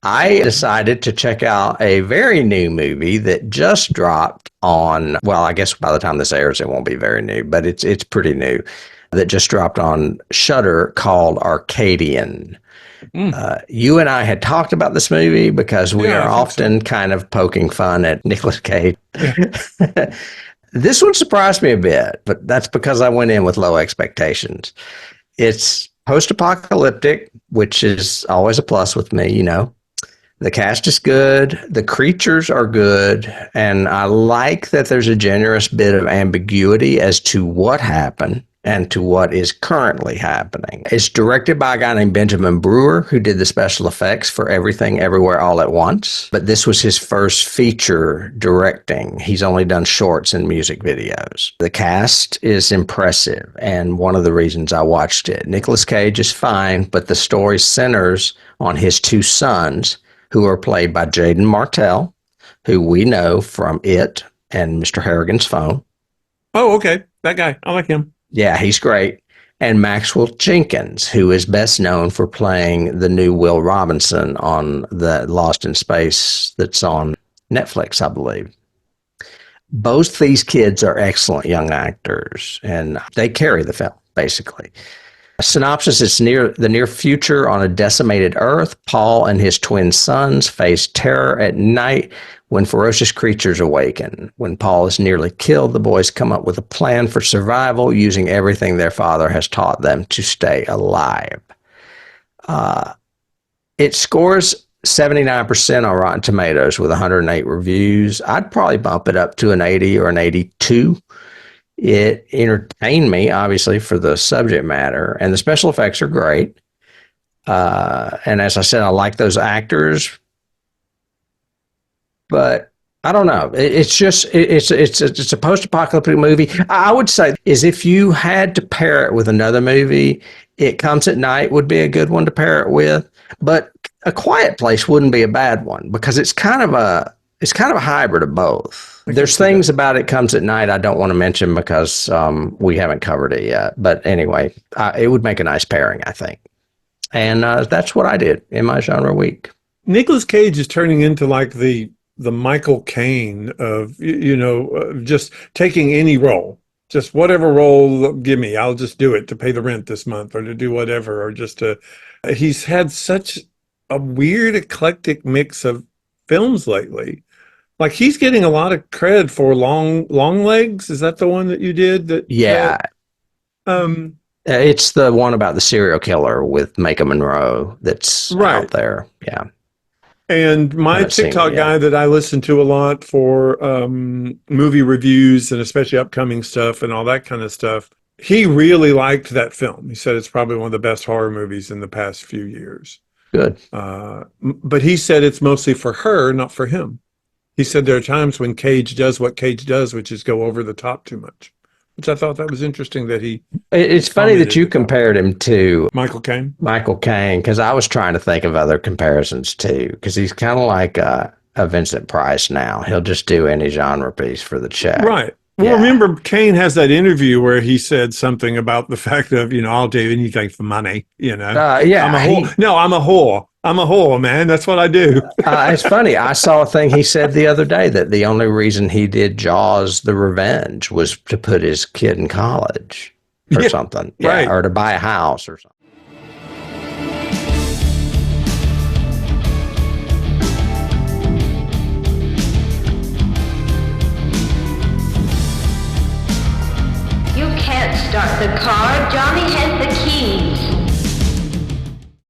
I decided to check out a very new movie that just dropped on, well, I guess by the time this airs, it won't be very new, but it's pretty new, that just dropped on Shudder called Arcadian. You and I had talked about this movie because we Yeah, are I think so. often kind of poking fun at Nicolas Cage. Yeah. This one surprised me a bit, but that's because I went in with low expectations. It's post-apocalyptic, which is always a plus with me, you know. The cast is good, the creatures are good, and I like that there's a generous bit of ambiguity as to what happened and to what is currently happening. It's directed by a guy named Benjamin Brewer, who did the special effects for Everything Everywhere All at Once, but this was his first feature directing. He's only done shorts and music videos. The cast is impressive, and one of the reasons I watched it. Nicolas Cage is fine, but the story centers on his two sons, who are played by Jaden Martell, who we know from It and Mr. Harrigan's Phone. Oh, okay. That guy. I like him. Yeah, he's great. And Maxwell Jenkins, who is best known for playing the new Will Robinson on the Lost in Space that's on Netflix, I believe. Both these kids are excellent young actors, and they carry the film, basically. Synopsis is near the near future on a decimated Earth. Paul and his twin sons face terror at night when ferocious creatures awaken. When Paul is nearly killed, the boys come up with a plan for survival using everything their father has taught them to stay alive. It scores 79% on Rotten Tomatoes with 108 reviews. I'd probably bump it up to an 80 or an 82. It entertained me, obviously, for the subject matter, and the special effects are great. And as I said, I like those actors, but I don't know. It's a post-apocalyptic movie. I would say is if you had to pair it with another movie, It Comes at Night would be a good one to pair it with. But A Quiet Place wouldn't be a bad one because it's kind of a hybrid of both. There's things about It Comes at Night I don't want to mention because we haven't covered it yet. But anyway, it would make a nice pairing, I think. And that's what I did in my genre week. Nicolas Cage is turning into like the Michael Caine of, just taking any role. Just whatever role give me, I'll just do it to pay the rent this month or to do whatever, or just to. He's had such a weird eclectic mix of films lately. Like he's getting a lot of cred for Long Legs. Is that the one that you did? Yeah. It's the one about the serial killer with Micah Monroe that's out there. Yeah. And my TikTok guy that I listen to a lot for movie reviews and especially upcoming stuff and all that kind of stuff, he really liked that film. He said it's probably one of the best horror movies in the past few years. Good. But he said it's mostly for her, not for him. He said there are times when Cage does what Cage does, which is go over the top too much, which I thought that was interesting that he... It's funny that you compared him to... Michael Caine, because I was trying to think of other comparisons too, because he's kind of like a Vincent Price now. He'll just do any genre piece for the check. Right. Well, remember, Caine has that interview where he said something about the fact of, I'll do anything for money, I'm a whore. No, I'm a whore. I'm a whore, man. That's what I do. It's funny. I saw a thing he said the other day that the only reason he did Jaws: The Revenge was to put his kid in college or something. Yeah, right. Or to buy a house or something. You can't start the car. Johnny has the keys.